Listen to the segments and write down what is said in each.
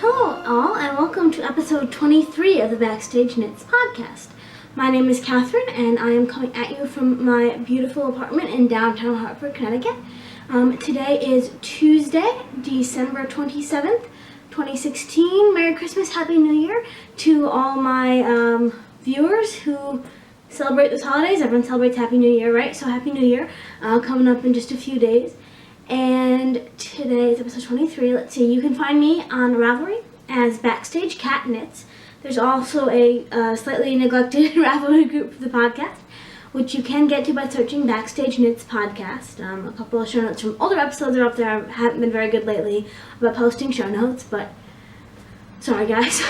Hello all, and welcome to episode 23 of the Backstage Knits podcast. My name is Catherine, and I am coming at you from my beautiful apartment in downtown Hartford, Connecticut. Today is Tuesday, December 27th, 2016. Merry Christmas, Happy New Year to all my viewers who celebrate those holidays. Everyone celebrates Happy New Year, right? So Happy New Year, coming up in just a few days. And today is episode 23. Let's see, you can find me on Ravelry as Backstage Cat Knits. There's also a slightly neglected Ravelry group for the podcast, which you can get to by searching Backstage Knits Podcast. A couple of show notes from older episodes are up there. I haven't been very good lately about posting show notes, but sorry guys.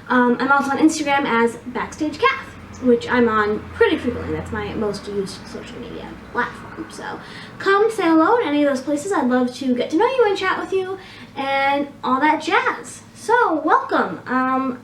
I'm also on Instagram as Backstage Cath, which I'm on pretty frequently. That's my most used social media platform. So come say hello in any of those places. I'd love to get to know you and chat with you and all that jazz. So welcome.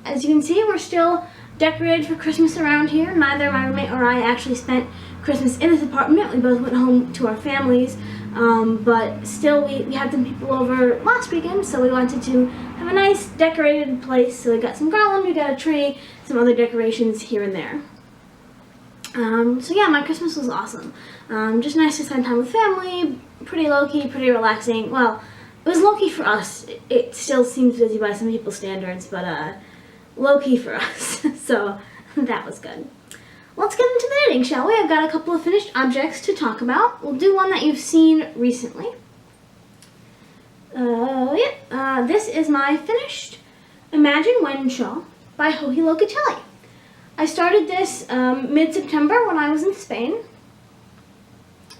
As you can see, we're still decorated for Christmas around here. Neither my roommate or I actually spent Christmas in this apartment. We both went home to our families. But still, we had some people over last weekend, so we wanted to have a nice decorated place. So we got some garland, we got a tree, some other decorations here and there. So yeah, my Christmas was awesome. Just nice to spend time with family, pretty low-key, pretty relaxing. Well, it was low-key for us. It still seems busy by some people's standards, but low-key for us. So that was good. Let's get into the knitting, shall we? I've got a couple of finished objects to talk about. We'll do one that you've seen recently. This is my finished Imagine When shawl by Joji Locatelli. I started this mid-September when I was in Spain.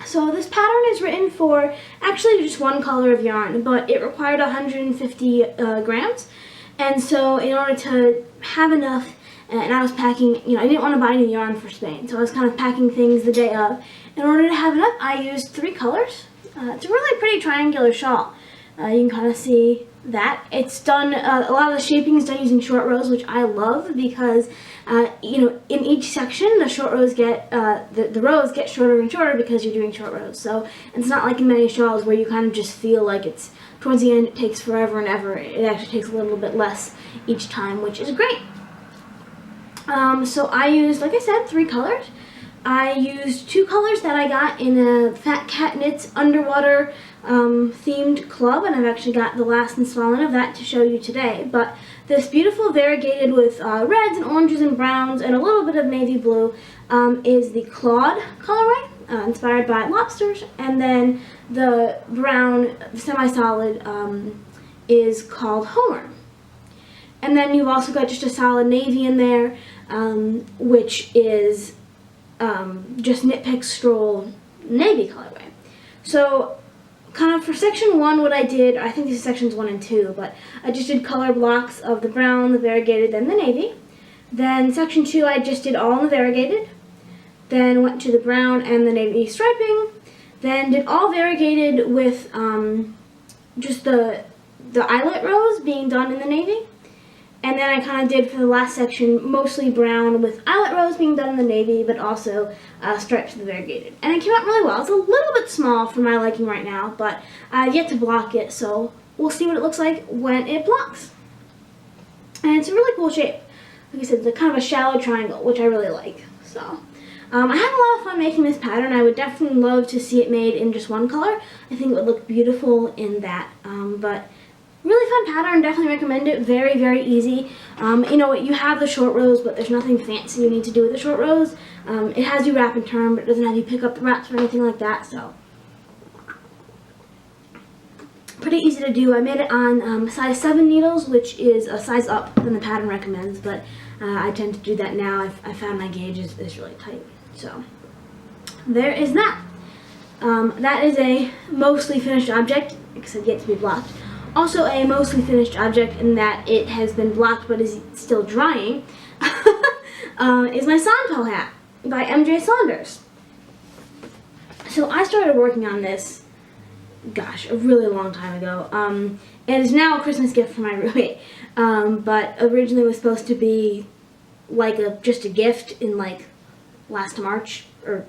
So this pattern is written for actually just one color of yarn, but it required 150 grams. And so in order to have enough, and I was packing, I didn't want to buy new yarn for Spain, so I was kind of packing things the day of. In order to have enough, I used 3 colors. It's a really pretty triangular shawl. You can kind of see that. It's done, a lot of the shaping is done using short rows, which I love because, in each section, the short rows get, the rows get shorter and shorter because you're doing short rows. So it's not like in many shawls where you kind of just feel like it's, towards the end, it takes forever and ever. It actually takes a little bit less each time, which is great. So I used, like I said, 3 colors. I used 2 colors that I got in a Fat Cat Knits underwater themed club, and I've actually got the last installment of that to show you today. But this beautiful variegated with reds and oranges and browns and a little bit of navy blue is the Claude colorway, inspired by lobsters, and then the brown semi-solid is called Homer. And then you've also got just a solid navy in there, which is just Knit Pick Stroll navy colorway. So kind of for section 1, what I did, I think this is sections 1 and 2, but I just did color blocks of the brown, the variegated, then the navy. Then section 2, I just did all in the variegated. Then went to the brown and the navy striping. Then did all variegated with just the eyelet rows being done in the navy. And then I kind of did for the last section mostly brown with eyelet rows being done in the navy, but also stripes of the variegated. And it came out really well. It's a little bit small for my liking right now, but I've yet to block it, so we'll see what it looks like when it blocks. And it's a really cool shape. Like I said, it's kind of a shallow triangle, which I really like. So I had a lot of fun making this pattern. I would definitely love to see it made in just one color. I think it would look beautiful in that, but really fun pattern, definitely recommend it. Very, very easy. You have the short rows, but there's nothing fancy you need to do with the short rows. It has you wrap and turn, but it doesn't have you pick up the wraps or anything like that, so pretty easy to do. I made it on size 7 needles, which is a size up than the pattern recommends, but I tend to do that now. I found my gauge is really tight. So there is that. That is a mostly finished object, except yet to be blocked. Also a mostly finished object in that it has been blocked but is still drying is my Sanpo hat by MJ Saunders. So I started working on this, gosh, a really long time ago. It is now a Christmas gift for my roommate, but originally was supposed to be like just a gift in like last March, or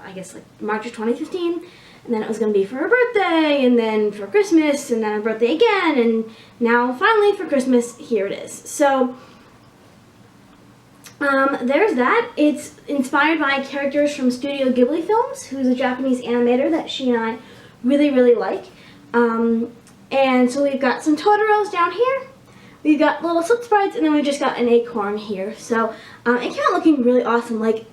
I guess like March of 2015. and then it was going to be for her birthday, and then for Christmas, and then her birthday again, and now finally for Christmas, here it is. So there's that. It's inspired by characters from Studio Ghibli Films, who's a Japanese animator that she and I really, really like. And so we've got some Totoros down here. We've got little Soot Sprites, and then we just got an acorn here. So it came out looking really awesome. Like,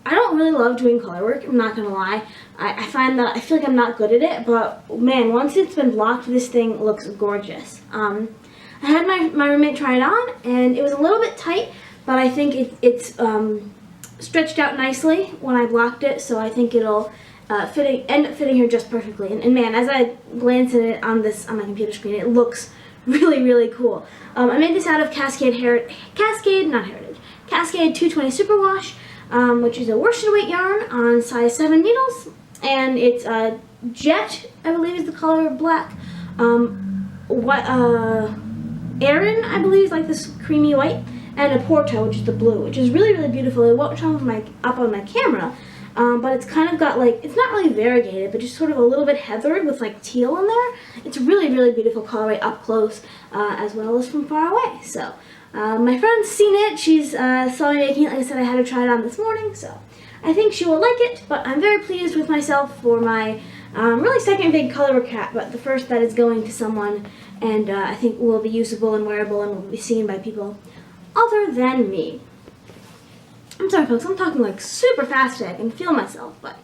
I don't really love doing color work, I'm not gonna lie. I find that I feel like I'm not good at it, but man, once it's been blocked, this thing looks gorgeous. I had my roommate try it on, and it was a little bit tight, but I think it's stretched out nicely when I blocked it, so I think it'll end up fitting her just perfectly. And man, as I glance at it on my computer screen, it looks really, really cool. I made this out of Cascade 220 Superwash, which is a worsted weight yarn on size 7 needles, and it's Jet, I believe is the color, black. Aran, I believe, is like this creamy white, and a Porto, which is the blue, which is really, really beautiful. It won't show up on my camera, but it's kind of got like, it's not really variegated, but just sort of a little bit heathered with like teal in there. It's a really, really beautiful colorway up close, as well as from far away. So my friend's seen it. She's saw me making it. Like I said, I had to try it on this morning, so I think she will like it. But I'm very pleased with myself for my really second big color work hat, but the first that is going to someone, and I think will be usable and wearable and will be seen by people other than me. I'm sorry folks, I'm talking like super fast today. I can feel myself, but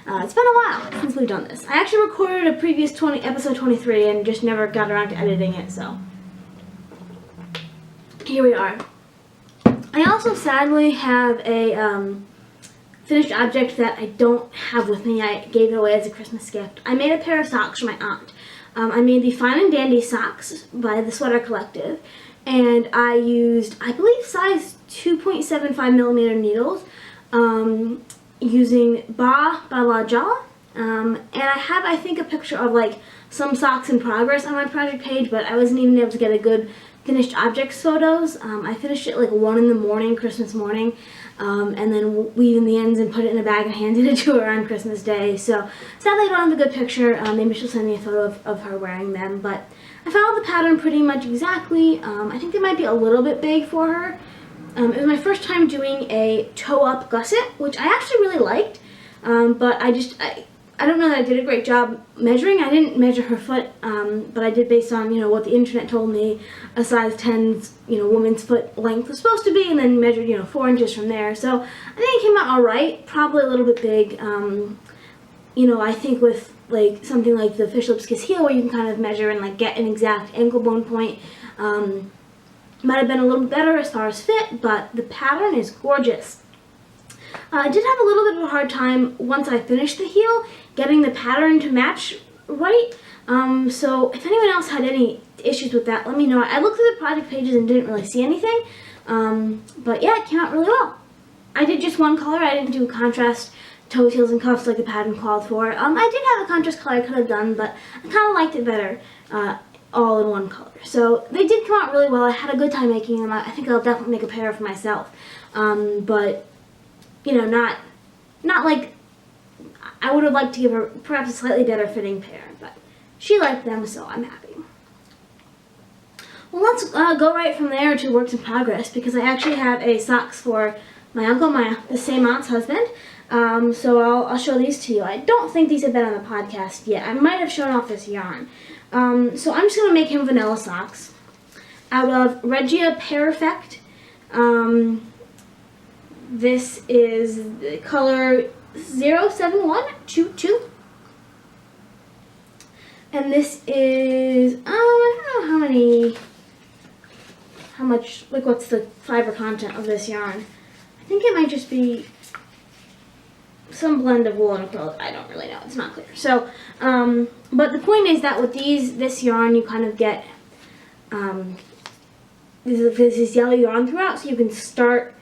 it's been a while since we've done this. I actually recorded a previous episode 23 and just never got around to editing it, so here we are. I also sadly have a finished object that I don't have with me. I gave it away as a Christmas gift. I made a pair of socks for my aunt. I made the Fine and Dandy socks by the Sweater Collective, and I used, I believe, size 2.75 millimeter needles, using Ba La Ja, and I have, I think, a picture of like some socks in progress on my project page, but I wasn't even able to get a good finished objects photos. I finished it like 1 in the morning, Christmas morning, and then weaving the ends and put it in a bag and handed it to her on Christmas Day. So sadly I don't have a good picture. Maybe she'll send me a photo of her wearing them, but I followed the pattern pretty much exactly. I think they might be a little bit big for her. It was my first time doing a toe-up gusset, which I actually really liked, but I don't know that I did a great job measuring. I didn't measure her foot, but I did based on, what the internet told me a size 10's, woman's foot length was supposed to be, and then measured, 4 inches from there. So I think it came out all right, probably a little bit big. I think with like something like the Fish Lips Kiss heel, where you can kind of measure and like get an exact ankle bone point, might have been a little bit better as far as fit, but the pattern is gorgeous. I did have a little bit of a hard time once I finished the heel getting the pattern to match right. So if anyone else had any issues with that, let me know. I looked through the project pages and didn't really see anything. But yeah, it came out really well. I did just one color. I didn't do contrast toes, heels, and cuffs like the pattern called for. I did have a contrast color I could have done, but I kind of liked it better all in one color. So they did come out really well. I had a good time making them. I think I'll definitely make a pair for myself. But not like, I would have liked to give her perhaps a slightly better fitting pair, but she liked them, so I'm happy. Well, let's go right from there to works in progress, because I actually have a socks for my uncle, the same aunt's husband. So I'll show these to you. I don't think these have been on the podcast yet. I might have shown off this yarn. So I'm just going to make him vanilla socks out of Regia Perfect. This is the color 07122. And this is, I don't know how much, like what's the fiber content of this yarn. I think it might just be some blend of wool and acrylic. I don't really know. It's not clear. So, but the point is that with this yarn, you kind of get this yellow yarn throughout, so you can start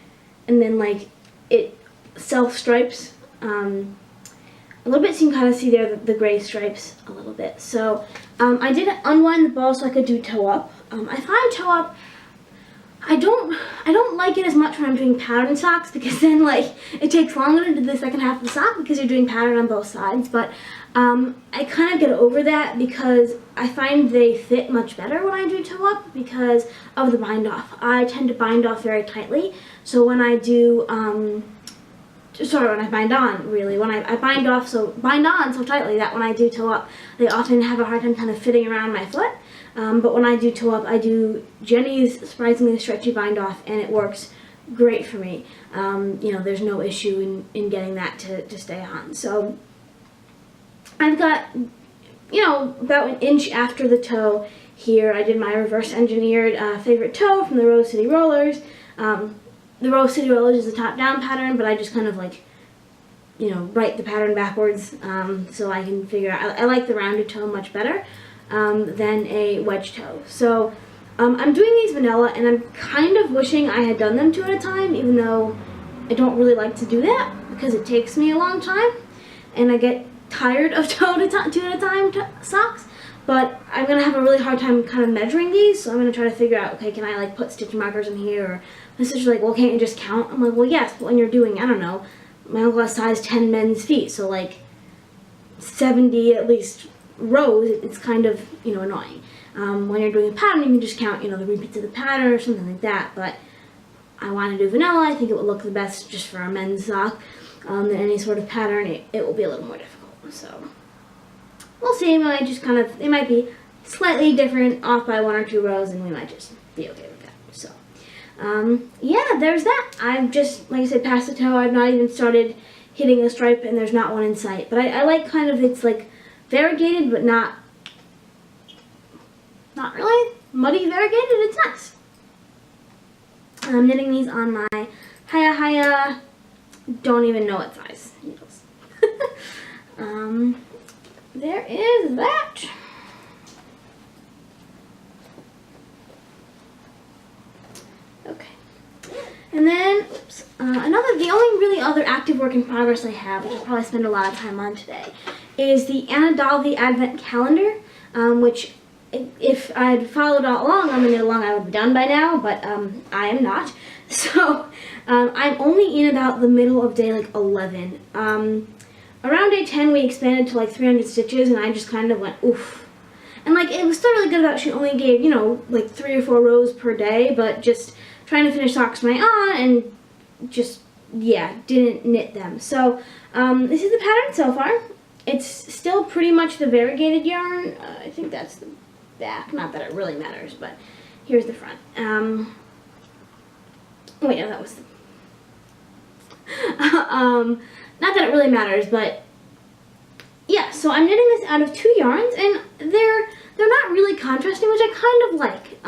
and then like it self-stripes a little bit, so you can kind of see there the gray stripes a little bit. So I did unwind the ball so I could do toe up. I find toe up, I don't like it as much when I'm doing pattern socks, because then like it takes longer to do the second half of the sock because you're doing pattern on both sides. But I kind of get over that because I find they fit much better when I do toe up because of the bind off. I tend to bind off very tightly, so when I do, when I bind on, really, when I bind on so tightly that when I do toe up, they often have a hard time kind of fitting around my foot. But when I do toe up, I do Jenny's surprisingly stretchy bind off, and it works great for me. There's no issue in getting that to stay on. So I've got, about an inch after the toe here. I did my reverse engineered favorite toe from the Rose City Rollers. The Rose City Rollers is a top-down pattern, but I just kind of write the pattern backwards so I can figure out. I like the rounded toe much better than a wedge toe. So I'm doing these vanilla, and I'm kind of wishing I had done them 2 at a time, even though I don't really like to do that because it takes me a long time, and I get tired of 2 at a time socks. But I'm going to have a really hard time kind of measuring these, so I'm going to try to figure out, okay, can I put stitch markers in here? Or my sister's like, well, can't you just count? I'm like, well, yes, but when you're doing, I don't know, my uncle has size 10 men's feet, so 70 at least rows, it's kind of, annoying. When you're doing a pattern, you can just count, the repeats of the pattern or something like that, but I want to do vanilla. I think it would look the best just for a men's sock than any sort of pattern. It will be a little more difficult, so we'll see. It might be slightly different, off by 1 or 2 rows, and we might just be okay with that. So, yeah, there's that. I've just, like I said, past the toe. I've not even started hitting a stripe, and there's not one in sight. But I like kind of, it's variegated, but not really muddy variegated. It's nice. I'm knitting these on my Haya, don't even know what size needles. There is that. Okay. And then, the only really other active work in progress I have, which I'll probably spend a lot of time on today, is the Anna Dalby Advent Calendar, which, if I'd followed all along on the knit along, I would be done by now, but I am not. So, I'm only in about the middle of day 11. Around day 10, we expanded to 300 stitches, and I just kind of went, oof. And it was still really good about she only gave, 3 or 4 rows per day, but just trying to finish socks my aunt and just, yeah, didn't knit them. So, this is the pattern so far. It's still pretty much the variegated yarn. I think that's the back. Not that it really matters, but here's the front. Wait, no, that was the... not that it really matters, but yeah, so I'm knitting this out of 2 yarns, and they're not really contrasting, which I kind of like.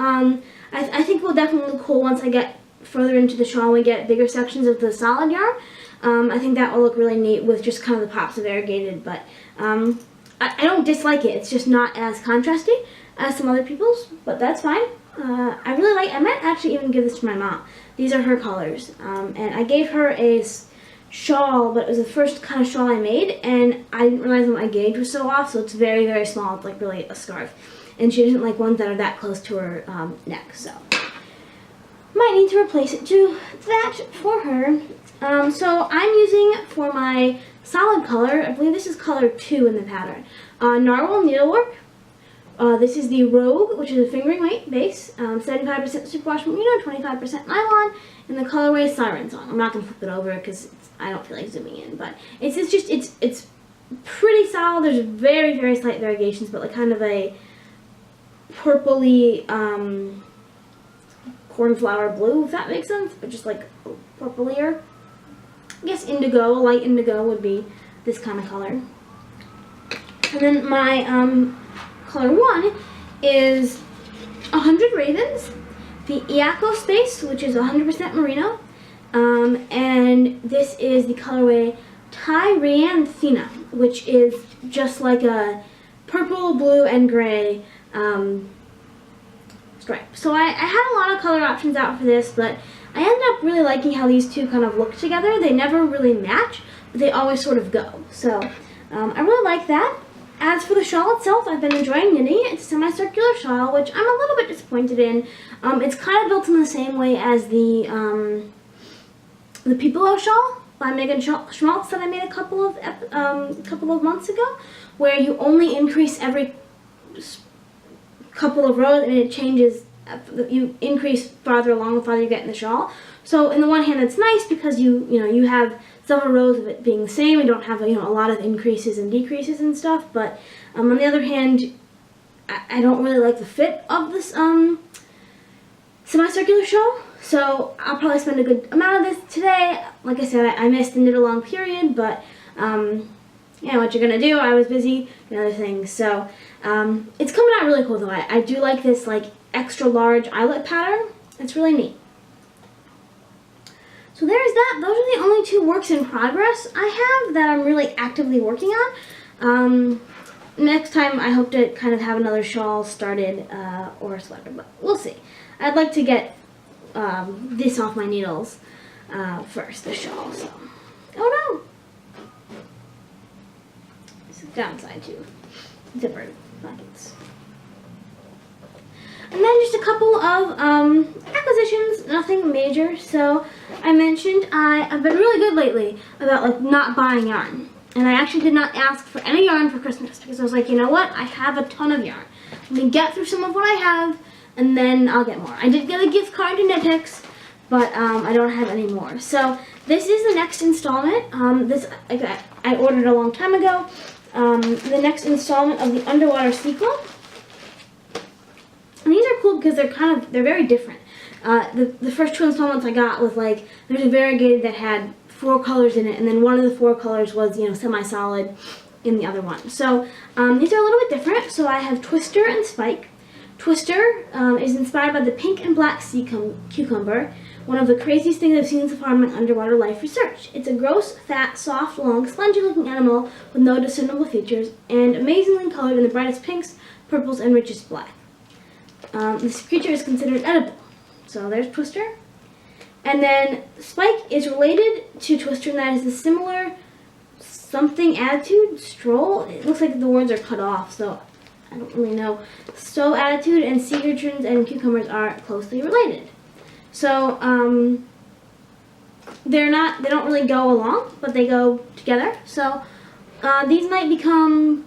I think it will definitely look cool once I get further into the shawl and we get bigger sections of the solid yarn. I think that will look really neat with just kind of the pops of variegated, but I don't dislike it. It's just not as contrasty as some other people's, but that's fine. I really like, I might actually even give this to my mom. These are her colors, and I gave her a shawl, but it was the first kind of shawl I made, and I didn't realize that my gauge was so off, so it's very, very small. It's really a scarf, and she doesn't like ones that are that close to her neck, so might need to replace it. Do that for her. So I'm using, for my solid color, I believe this is color 2 in the pattern, Narwhal Needlework. This is the Rogue, which is a fingering weight base, 75% superwash merino, 25% nylon, and the colorway Siren Song. I'm not going to flip it over because I don't feel like zooming in, but it's pretty solid. There's very, very slight variegations, but kind of a purpley cornflower blue, if that makes sense, but just purplier. I guess indigo, light indigo would be this kind of color. And then my color 1 is 100 Ravens, the Iako Space, which is 100% merino, and this is the colorway Tyrianthina, which is just like a purple, blue, and gray stripe. So I had a lot of color options out for this, but I ended up really liking how these two kind of look together. They never really match, but they always sort of go. So I really like that. As for the shawl itself, I've been enjoying knitting it. It's a semicircular shawl, which I'm a little bit disappointed in. It's kind of built in the same way as the Pipolo shawl by Megan Schmaltz that I made a couple of months ago, where you only increase every couple of rows and it changes. You increase farther along the farther you get in the shawl. So in the one hand, it's nice because you have several rows of it being the same. You don't have a lot of increases and decreases and stuff. But on the other hand, I don't really like the fit of this semicircular shawl. So I'll probably spend a good amount of this today. Like I said, I missed the knit along period, but what you're gonna do? I was busy and other things. So it's coming out really cool though. I do like this like extra large eyelet pattern. It's really neat. So there's that. Those are the only 2 works in progress I have that I'm really actively working on. Next time I hope to kind of have another shawl started or a sweater, but we'll see. I'd like to get this off my needles first, the shawl. So, oh no! It's the downside to zipper pockets. And then just a couple of acquisitions, nothing major. So I mentioned I've been really good lately about like not buying yarn. And I actually did not ask for any yarn for Christmas because I was like, you know what? I have a ton of yarn. Let me get through some of what I have and then I'll get more. I did get a gift card to Knitpicks, but I don't have any more. So this is the next installment. I ordered a long time ago. The next installment of the Underwater Sequel. And these are cool because they're very different. The first 2 installments I got was like, there's a variegated that had 4 colors in it, and then one of the 4 colors was, semi-solid in the other one. So these are a little bit different. So I have Twister and Spike. Twister is inspired by the pink and black sea cucumber, one of the craziest things I've seen so far in my underwater life research. It's a gross, fat, soft, long, spongy-looking animal with no discernible features, and amazingly colored in the brightest pinks, purples, and richest black. This creature is considered edible. So there's Twister. And then Spike is related to Twister and that is a similar something attitude, stroll. It looks like the words are cut off, so I don't really know. So attitude and sea urchins and cucumbers are closely related. So they don't really go along, but they go together. So these might become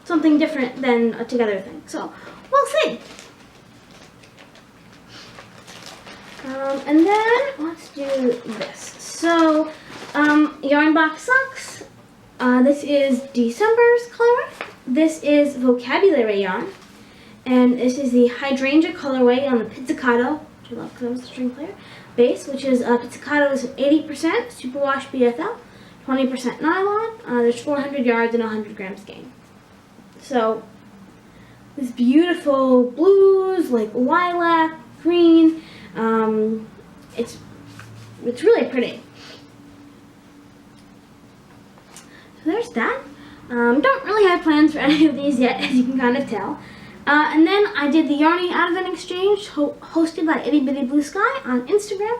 something different than a together thing. So we'll see. And then let's do this. So Yarn Box Socks. This is December's colorway. This is Vocabulary yarn. And this is the Hydrangea colorway on the Pizzicato, which I love because I'm a string player, base, which is Pizzicato is 80% superwash BFL, 20% nylon. There's 400 yards and 100 grams gain. So this beautiful blues, like lilac, green. It's really pretty. So there's that. Don't really have plans for any of these yet, as you can kind of tell. And then I did the Yarny Advent Exchange, hosted by Itty Bitty Blue Sky on Instagram.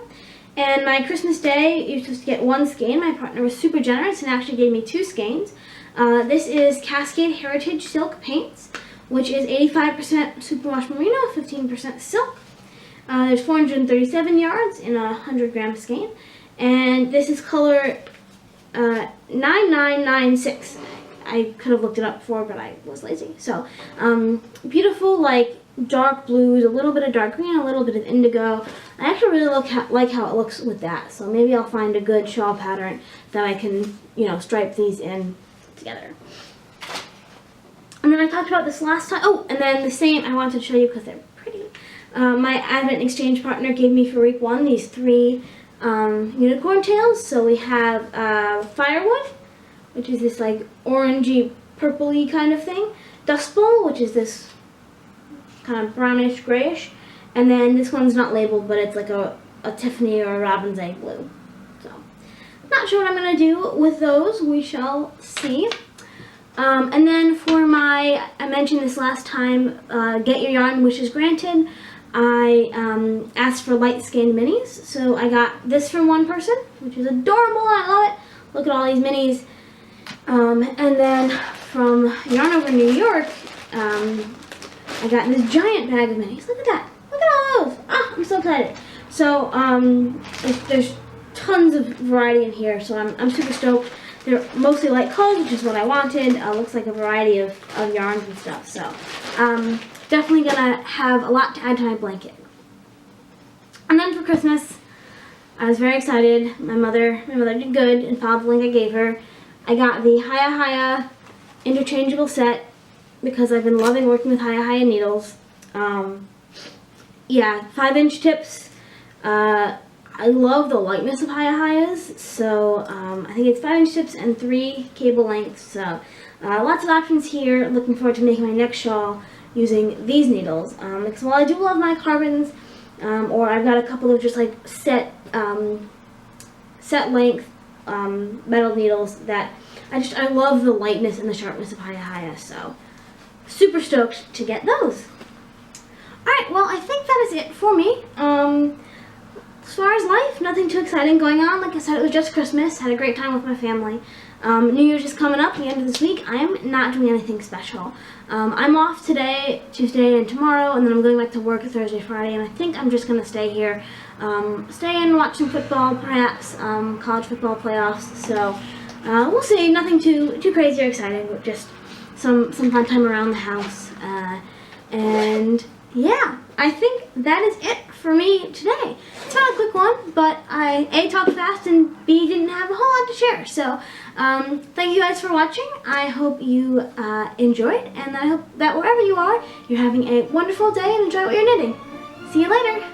And my Christmas Day, you're supposed to get 1 skein. My partner was super generous and actually gave me 2 skeins. This is Cascade Heritage Silk Paints, which is 85% superwash merino, 15% silk. There's 437 yards in a 100 gram skein. And this is color 9996. I could have looked it up before, but I was lazy. So, beautiful, like, dark blues, a little bit of dark green, a little bit of indigo. I actually really like how it looks with that. So maybe I'll find a good shawl pattern that I can, stripe these in together. And then I talked about this last time. Oh, and then the same, I wanted to show you because they're pretty. My Advent Exchange partner gave me for week 1 these 3 unicorn tails. So we have Firewood, which is this like orangey, purpley kind of thing. Dust Bowl, which is this kind of brownish, grayish. And then this one's not labeled, but it's like a Tiffany or a Robin's Egg blue. So, not sure what I'm going to do with those. We shall see. And then for I mentioned this last time, Get Your Yarn Wishes Granted. I asked for light skein minis. So I got this from one person, which is adorable. I love it. Look at all these minis. And then from Yarn Over New York, I got this giant bag of minis. Look at that. Look at all those. Ah, I'm so excited. So there's tons of variety in here, so I'm super stoked. they're mostly light colors, which is what I wanted. Looks like a variety of yarns and stuff. So definitely gonna have a lot to add to my blanket. And then for Christmas, I was very excited. My mother did good and followed the link I gave her. I got the Hiya Hiya interchangeable set because I've been loving working with Hiya Hiya needles. Yeah, 5-inch tips. I love the lightness of Hiya Hiyas, so I think it's 5-inch tips and 3 cable lengths. So lots of options here. Looking forward to making my next shawl using these needles. Because while I do love my carbons, or I've got a couple of just like set length metal needles that I love the lightness and the sharpness of Hiya Hiya. So super stoked to get those. Alright, well, I think that is it for me. As far as life, nothing too exciting going on. Like I said, it was just Christmas. Had a great time with my family. New Year's is coming up, the end of this week. I am not doing anything special. I'm off today, Tuesday, and tomorrow, and then I'm going back to work Thursday, Friday, and I think I'm just going to stay here. Stay and watch some football, perhaps, college football playoffs. So we'll see. Nothing too crazy or exciting, but just some fun time around the house. And yeah, I think that is it for me today. It's not a quick one, but I A, talked fast, and B, didn't have a whole lot to share. So thank you guys for watching. I hope you enjoyed, and I hope that wherever you are, you're having a wonderful day and enjoy what you're knitting. See you later.